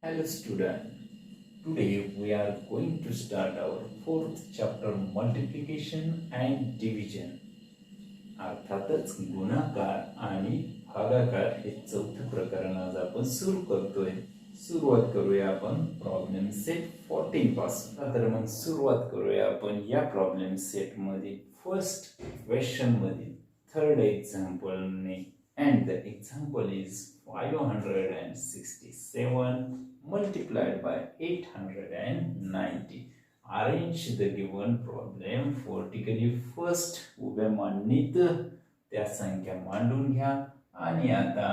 Hello student, today we are going to start our fourth chapter multiplication and division. अर्थातच गुणाकार आणि भागाकार हे चौथं प्रकरण आज आपण सुरू करतोय. सुरुवात करूया आपण प्रॉब्लेम सेट 14 पासून. तर मग सुरुवात करूया आपण या प्रॉब्लेम सेट मध्ये फर्स्ट क्वेश्चन मध्ये थर्ड एक्झाम्पल ने and the example is 567 multiplied by 890. Arrange the given problem vertically first. उभ्या मांडणीत त्या संख्या मांडून घ्या आणि आता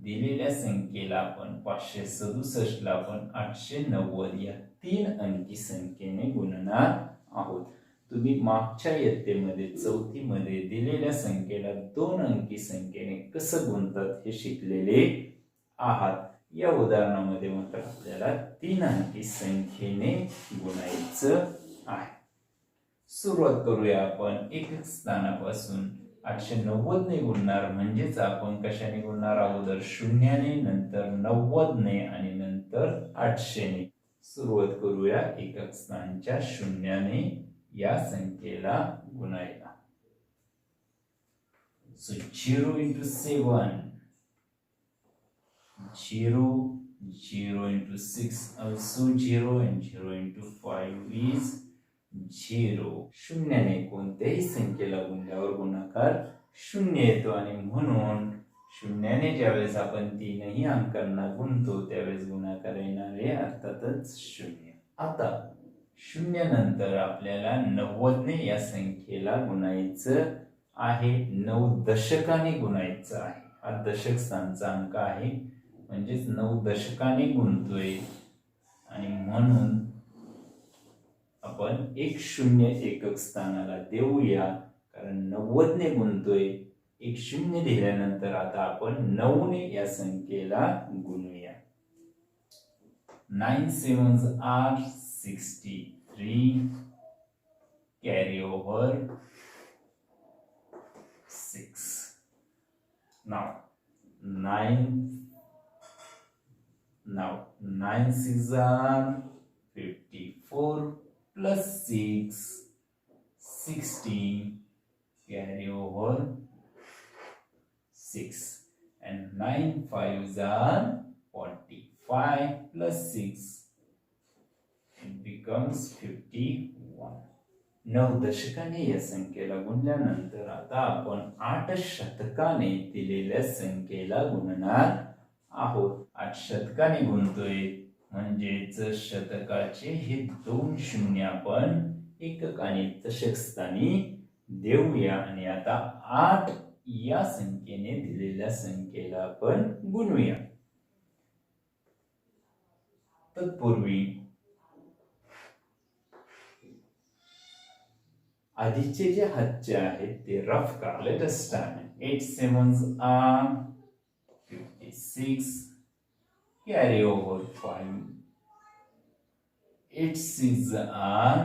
दिलेल्या संख्येला आपण 567 ला आपण 890 या 3 अंकी संख्येने गुणणार आहोत. तुम्ही मागच्या इयत्तेमध्ये चौथीमध्ये दिलेल्या संख्येला 2 अंकी संख्येने कसं गुणतात हे शिकलेले आहात. या उदाहरणामध्ये मात्र आपल्याला 3 अंकी संख्येने गुणायचं आहे. सुरुवात करूया आपण एकक स्थानापासून. 890 ने गुणणार म्हणजेच आपण कशाने गुणणार, अगोदर शून्याने, नंतर 90 ने आणि नंतर 800 ने. सुरुवात करूया एकक स्थानच्या शून्याने या संख्येला गुणायला. So 0 into 7, 0, 0 into 6 also 0, and 0 into 5 is 0. शून्याने कोणत्याही संख्येला गुणल्यावर गुणाकार शून्य येतो आणि म्हणून शून्याने ज्यावेळेस आपण तीनही अंकांना गुणतो त्यावेळेस गुणाकार येणारे अर्थातच शून्य. आता शून्य नंतर आपल्याला 90 ने या संख्येला गुणायचं आहे. 9 दशकाने गुणायचं आहे. हा दशक स्थानचा अंक आहे म्हणजेच 9 दशकाने गुणतोय आणि म्हणून आपण एक शून्य एकक स्थानाला देऊया कारण 90 ने गुणतोय. एक शून्य दिल्यानंतर आता आपण 9 ने या संख्येला गुणूया. 9 sevens are 63, carry over 6. Now 9 6 are 54 plus 6 60, carry over 6, and 9 5s are 45 plus 6, it becomes 51. 9 दशकाने या संख्येला गुणल्यानंतर आता आपण 8 शतकाने दिलेल्या संख्येला गुणणार आहोत. 8 शतकाने गुणतोय म्हणजेच शतकाचे हे 2 शून्य आपण एकक आणि दशक स्थानी देऊया आणि आता 8 या संख्येने दिलेल्या संख्येला आपण गुणूया. तत्पूर्वी आधीचे जे हातचे आहेत ते रफ करा. Let us start. 8 sevens are 56, carry over 5. 8 6 are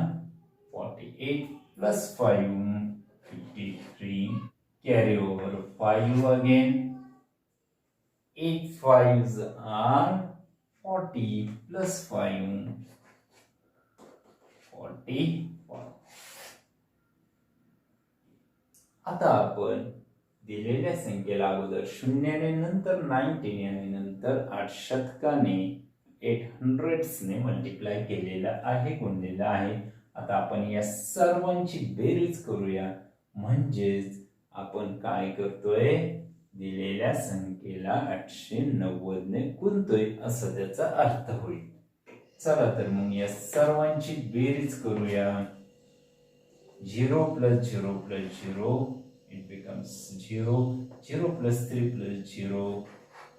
48 plus 5 53, carry over 5 again. 8 5s are 40 plus 5 44. आता आपण दिलेल्या संख्येला अगोदर शून्याने, नंतर 90 आणि नंतर 8 शतकाने 800s ने मल्टिप्लाय केलेला आहे, गुणलेला आहे. आता आपण या सर्वांची बेरीज करूया म्हणजेच आपण काय करतोय, दिलेल्या संख्येला 890 ने गुणतोय असं त्याचा अर्थ होईल. चला तर मग या सर्वांची बेरीज करूया. 0 plus 0 plus 0, it becomes 0. 0 plus 3 plus 0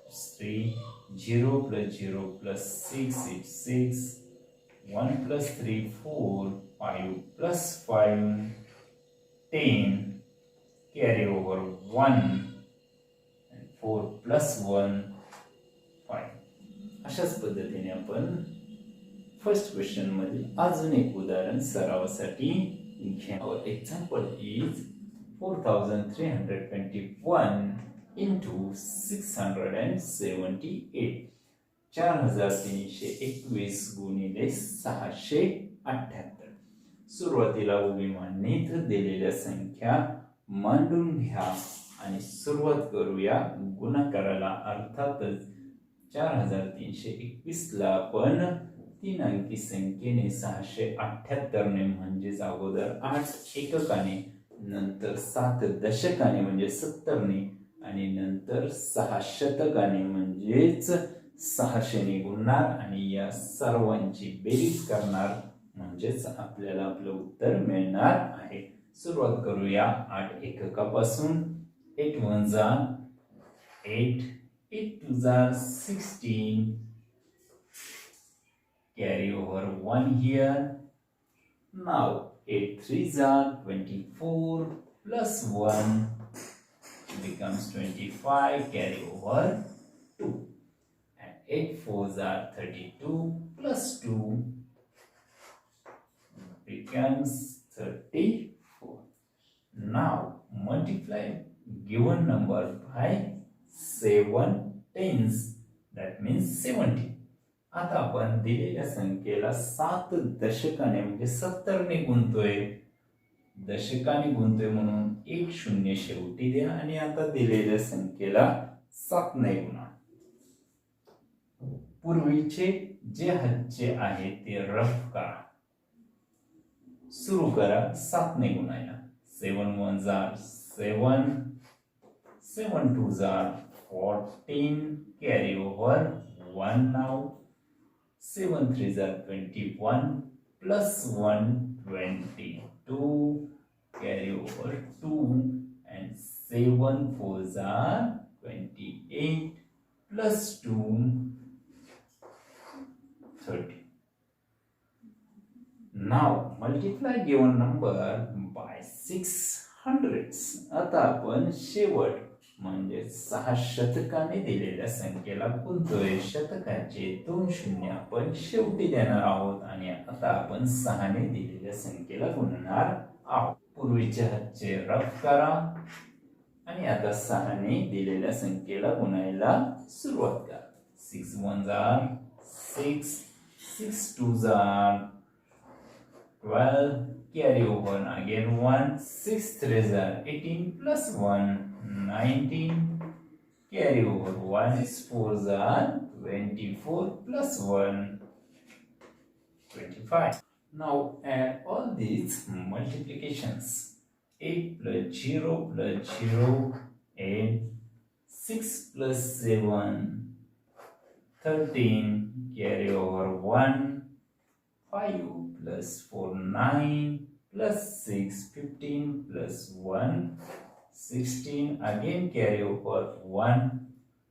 is 3. 0 plus 0 plus 6 is 6. 1 plus 3 4. 5 plus 5 10. Carry over 1 and 4 plus 1 5. अशाच पद्धतीने आपण फर्स्ट क्वेश्चन मध्ये अजून एक उदाहरण सरावासाठी घ्या. Our example is 4321 into 678. 4321 गुणिले 678. सुरुवातीला उभी मांडणीत दिलेल्या संख्या मांडून घ्या आणि सुरुवात करूया गुणाकाराला. अर्थातच 4321 ला आपण 3 अंकी संख्येने 678 ने म्हणजेच अगोदर 8 एककाने, नंतर 7 दशकाने म्हणजे 70 ने आणि नंतर 6 शतकाने म्हणजेच 600 ने गुणणार आणि या सर्वांची बेरीज करणार म्हणजेच आपल्याला आपलं उत्तर मिळणार आहे. सुरुवात करूया 8 एककापासून. 8 1 जा 8, 8 2 जा 16, carry over 1 here. Now 8 3 are 24 plus 1 becomes 25, carry over 2. And 8 4 are 32 plus 2 becomes 34. Now multiply given number by 7 tens, that means 70. आता आपण दिलेल्या संख्येला 7 दशकाने म्हणजे 70 ने गुणतोय. दशकाने गुणतोय म्हणून एक शून्य शेवटी द्या आणि आता दिलेल्या संख्येला 7 ने गुणा. पूर्वीचे जे हातचे आहे ते रफ करा. सुरू करा 7 ने गुणायला. 7 1 are 7, 7 2 are 14, carry over 1 now. 7 3 are 21 plus 1 22, carry over 2, and 7 4 are 28 plus 2 30. Now multiply given number by 600s. आता आपण शेवट म्हणजे 6 शतकाने दिलेल्या संख्येला गुणतोय. शतकाचे 2 शून्य आपण शेवटी देणार आहोत आणि आता आपण 6 ने दिलेल्या संख्येला गुणणार आहोत. पूर्वीच्या हातचे रफ करा आणि आता 6 ने दिलेल्या संख्येला गुणायला सुरुवात करा. 6 1 are 6, 6 2 are 12, carry over again 1, 6 3 are 18 plus 1 19, carry over 1, 6 4 are 24 plus 1 25. Now add all these multiplications. 8 plus 0 plus 0 8, 6 plus 7 13, carry over 1, 5 plus 4 9 plus 6 15 plus 1 16, again carry over 1,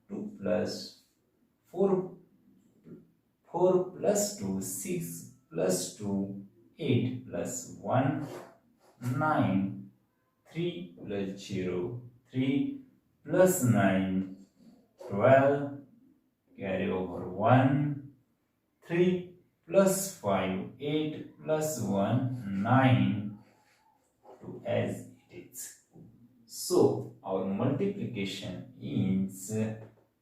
2 plus 4 plus 2 6 plus 2 8 plus 1 9, 3 plus 0 3 plus 9 12, carry over 1, 3 plus 5 8 plus 1 9 to as it is. So our multiplication is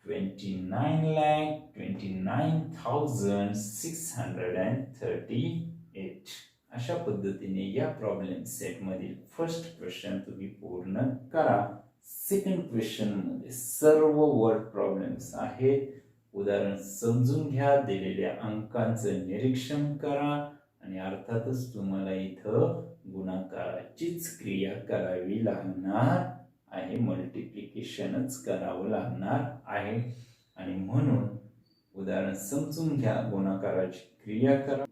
29,29,638. अशा पद्धतीने या problem set मधील first question तुम्ही पूर्ण करा. Second question मध्ये सर्व word problems आहेत. उदाहरण समजून घ्या, दिलेल्या अंकांचं निरीक्षण करा आणि अर्थातच तुम्हाला इथं गुणाकाराचीच क्रिया करावी लागणार आहे. मल्टिप्लिकेशनच करावं लागणार आहे आणि म्हणून उदाहरण समजून घ्या, गुणाकाराची क्रिया करा.